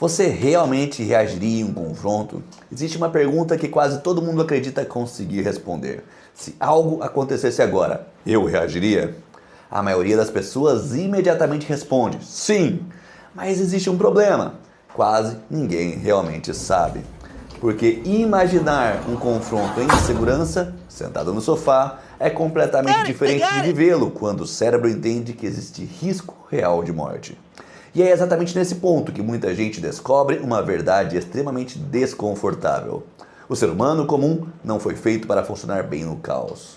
Você realmente reagiria em um confronto? Existe uma pergunta que quase todo mundo acredita conseguir responder. Se algo acontecesse agora, eu reagiria? A maioria das pessoas imediatamente responde sim, mas existe um problema. Quase ninguém realmente sabe. Porque imaginar um confronto em segurança, sentado no sofá, é completamente diferente de vivê-lo quando o cérebro entende que existe risco real de morte. E é exatamente nesse ponto que muita gente descobre uma verdade extremamente desconfortável. O ser humano comum não foi feito para funcionar bem no caos.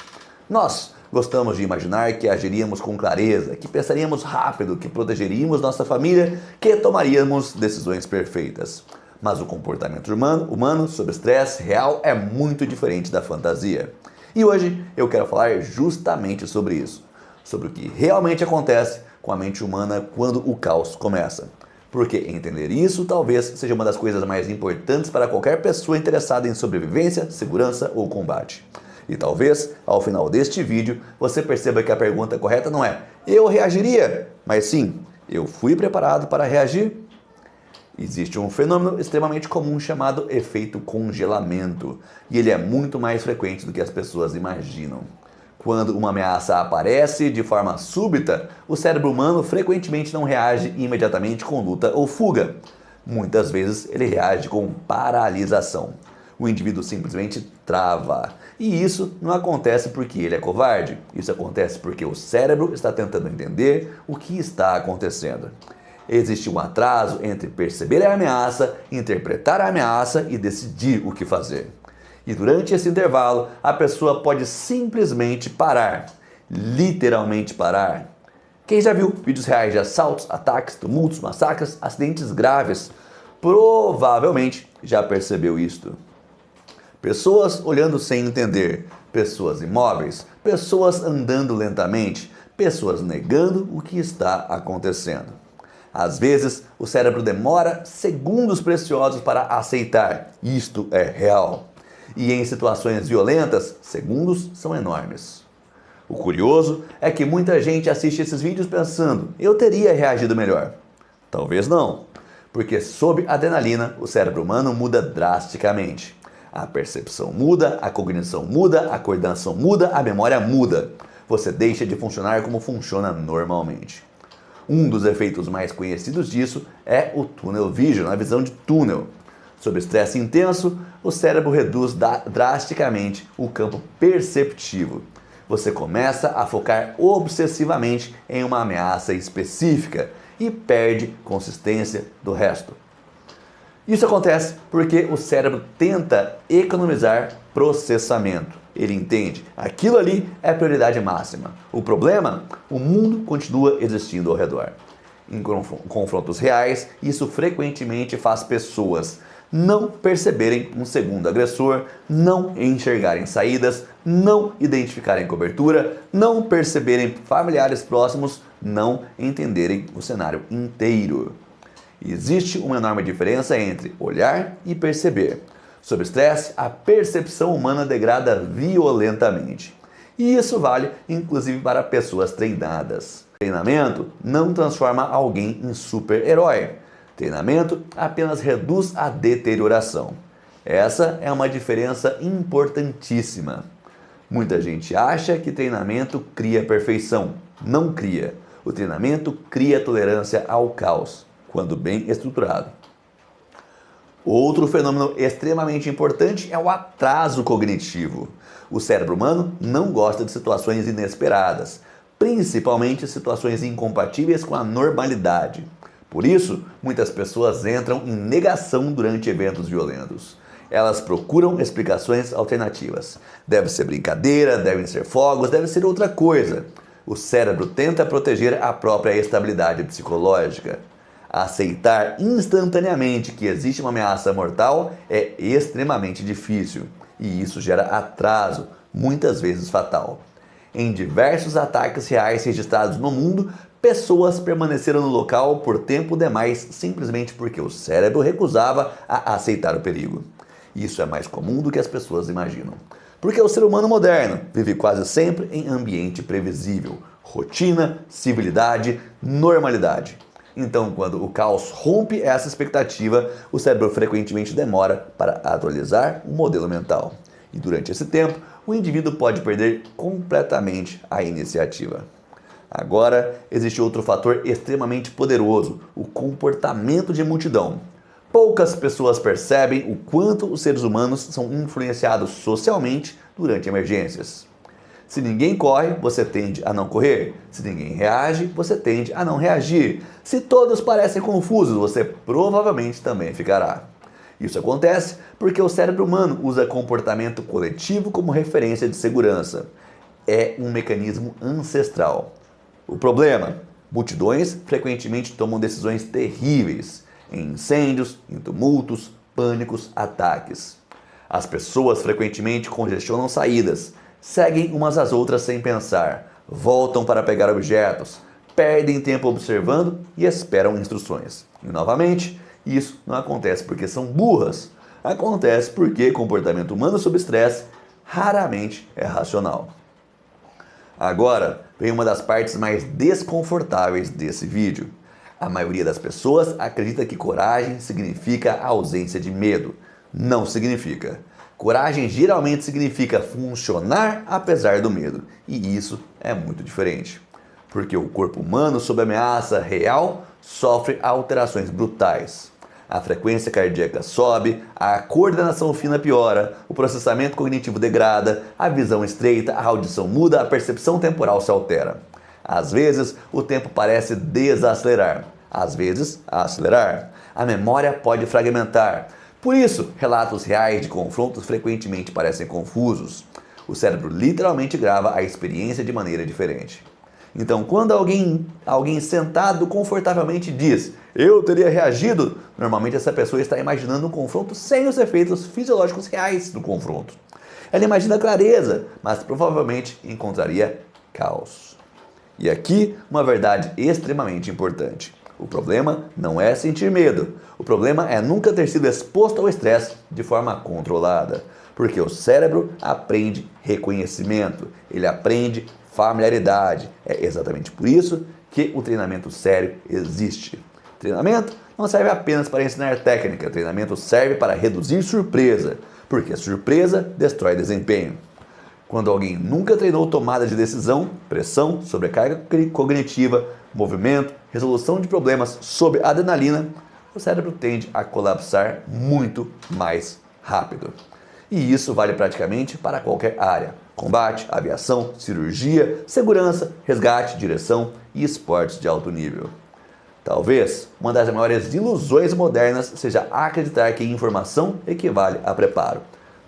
Nós gostamos de imaginar que agiríamos com clareza, que pensaríamos rápido, que protegeríamos nossa família, que tomaríamos decisões perfeitas. Mas o comportamento humano sob estresse real é muito diferente da fantasia. E hoje eu quero falar justamente sobre isso, sobre o que realmente acontece com a mente humana quando o caos começa. Porque entender isso talvez seja uma das coisas mais importantes para qualquer pessoa interessada em sobrevivência, segurança ou combate. E talvez, ao final deste vídeo, você perceba que a pergunta correta não é eu reagiria, mas sim, eu fui preparado para reagir? Existe um fenômeno extremamente comum chamado efeito congelamento, e ele é muito mais frequente do que as pessoas imaginam. Quando uma ameaça aparece de forma súbita, o cérebro humano frequentemente não reage imediatamente com luta ou fuga. Muitas vezes ele reage com paralisação. O indivíduo simplesmente trava. E isso não acontece porque ele é covarde. Isso acontece porque o cérebro está tentando entender o que está acontecendo. Existe um atraso entre perceber a ameaça, interpretar a ameaça e decidir o que fazer. E durante esse intervalo, a pessoa pode simplesmente parar. Literalmente parar. Quem já viu vídeos reais de assaltos, ataques, tumultos, massacres, acidentes graves, provavelmente já percebeu isto. Pessoas olhando sem entender, pessoas imóveis, pessoas andando lentamente, pessoas negando o que está acontecendo. Às vezes, o cérebro demora segundos preciosos para aceitar. Isto é real. E em situações violentas, segundos são enormes. O curioso é que muita gente assiste esses vídeos pensando, eu teria reagido melhor. Talvez não, porque sob adrenalina o cérebro humano muda drasticamente. A percepção muda, a cognição muda, a coordenação muda, a memória muda. Você deixa de funcionar como funciona normalmente. Um dos efeitos mais conhecidos disso é o tunnel vision, a visão de túnel. Sob estresse intenso, o cérebro reduz drasticamente o campo perceptivo. Você começa a focar obsessivamente em uma ameaça específica e perde consistência do resto. Isso acontece porque o cérebro tenta economizar processamento. Ele entende, aquilo ali é a prioridade máxima. O problema, o mundo continua existindo ao redor. Em confrontos reais, isso frequentemente faz pessoas não perceberem um segundo agressor, não enxergarem saídas, não identificarem cobertura, não perceberem familiares próximos, não entenderem o cenário inteiro. Existe uma enorme diferença entre olhar e perceber. Sob estresse, a percepção humana degrada violentamente. E isso vale inclusive para pessoas treinadas. Treinamento não transforma alguém em super-herói. Treinamento apenas reduz a deterioração. Essa é uma diferença importantíssima. Muita gente acha que treinamento cria perfeição. Não cria. O treinamento cria tolerância ao caos, quando bem estruturado. Outro fenômeno extremamente importante é o atraso cognitivo. O cérebro humano não gosta de situações inesperadas, principalmente situações incompatíveis com a normalidade. Por isso, muitas pessoas entram em negação durante eventos violentos. Elas procuram explicações alternativas. Deve ser brincadeira, devem ser fogos, deve ser outra coisa. O cérebro tenta proteger a própria estabilidade psicológica. Aceitar instantaneamente que existe uma ameaça mortal é extremamente difícil. E isso gera atraso, muitas vezes fatal. Em diversos ataques reais registrados no mundo, pessoas permaneceram no local por tempo demais simplesmente porque o cérebro recusava a aceitar o perigo. Isso é mais comum do que as pessoas imaginam. Porque o ser humano moderno vive quase sempre em ambiente previsível, rotina, civilidade, normalidade. Então, quando o caos rompe essa expectativa, o cérebro frequentemente demora para atualizar o modelo mental. E durante esse tempo, o indivíduo pode perder completamente a iniciativa. Agora, existe outro fator extremamente poderoso: o comportamento de multidão. Poucas pessoas percebem o quanto os seres humanos são influenciados socialmente durante emergências. Se ninguém corre, você tende a não correr. Se ninguém reage, você tende a não reagir. Se todos parecem confusos, você provavelmente também ficará. Isso acontece porque o cérebro humano usa comportamento coletivo como referência de segurança. É um mecanismo ancestral. O problema: multidões frequentemente tomam decisões terríveis em incêndios, em tumultos, pânicos, ataques. As pessoas frequentemente congestionam saídas, seguem umas às outras sem pensar, voltam para pegar objetos, perdem tempo observando e esperam instruções. E novamente, isso não acontece porque são burras, acontece porque comportamento humano sob estresse raramente é racional. Agora vem uma das partes mais desconfortáveis desse vídeo. A maioria das pessoas acredita que coragem significa a ausência de medo. Não significa. Coragem geralmente significa funcionar apesar do medo. E isso é muito diferente. Porque o corpo humano sob ameaça real sofre alterações brutais. A frequência cardíaca sobe, a coordenação fina piora, o processamento cognitivo degrada, a visão estreita, a audição muda, a percepção temporal se altera. Às vezes, o tempo parece desacelerar, às vezes, acelerar. A memória pode fragmentar. Por isso, relatos reais de confrontos frequentemente parecem confusos. O cérebro literalmente grava a experiência de maneira diferente. Então, quando alguém sentado confortavelmente diz "eu teria reagido", normalmente essa pessoa está imaginando um confronto sem os efeitos fisiológicos reais do confronto. Ela imagina clareza, mas provavelmente encontraria caos. E aqui uma verdade extremamente importante: o problema não é sentir medo, o problema é nunca ter sido exposto ao estresse de forma controlada. Porque o cérebro aprende reconhecimento, ele aprende familiaridade. É exatamente por isso que o treinamento sério existe. Treinamento não serve apenas para ensinar técnica, treinamento serve para reduzir surpresa, porque surpresa destrói desempenho. Quando alguém nunca treinou tomada de decisão, pressão, sobrecarga cognitiva, movimento, resolução de problemas sob adrenalina, o cérebro tende a colapsar muito mais rápido. E isso vale praticamente para qualquer área: combate, aviação, cirurgia, segurança, resgate, direção e esportes de alto nível. Talvez uma das maiores ilusões modernas seja acreditar que informação equivale a preparo.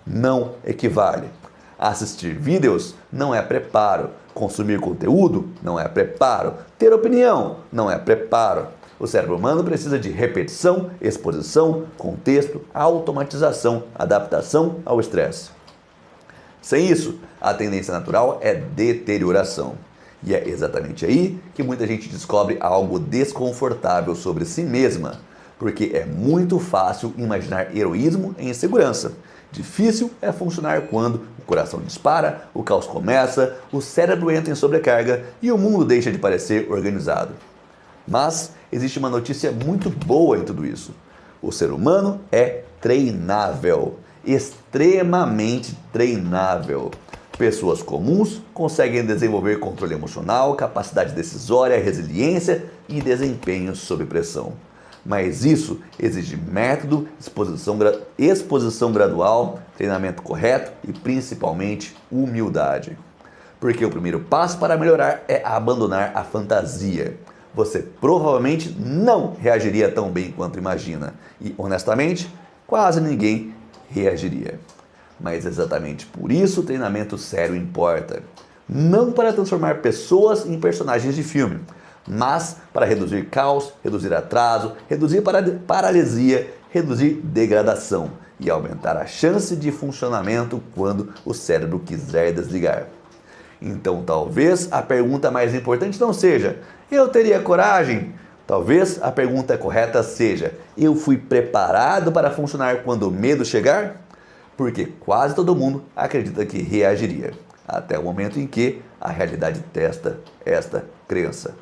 Não equivale. Assistir vídeos não é preparo. Consumir conteúdo não é preparo. Ter opinião não é preparo. O cérebro humano precisa de repetição, exposição, contexto, automatização, adaptação ao estresse. Sem isso, a tendência natural é deterioração. E é exatamente aí que muita gente descobre algo desconfortável sobre si mesma, porque é muito fácil imaginar heroísmo em insegurança. Difícil é funcionar quando o coração dispara, o caos começa, o cérebro entra em sobrecarga e o mundo deixa de parecer organizado. Mas existe uma notícia muito boa em tudo isso: o ser humano é treinável, extremamente treinável. Pessoas comuns conseguem desenvolver controle emocional, capacidade decisória, resiliência e desempenho sob pressão. Mas isso exige método, exposição gradual, treinamento correto e principalmente humildade. Porque o primeiro passo para melhorar é abandonar a fantasia. Você provavelmente não reagiria tão bem quanto imagina. E, honestamente, quase ninguém reagiria. Mas exatamente por isso o treinamento sério importa. Não para transformar pessoas em personagens de filme, mas para reduzir caos, reduzir atraso, reduzir paralisia, reduzir degradação e aumentar a chance de funcionamento quando o cérebro quiser desligar. Então talvez a pergunta mais importante não seja "eu teria coragem?". Talvez a pergunta correta seja "eu fui preparado para funcionar quando o medo chegar?". Porque quase todo mundo acredita que reagiria, até o momento em que a realidade testa esta crença.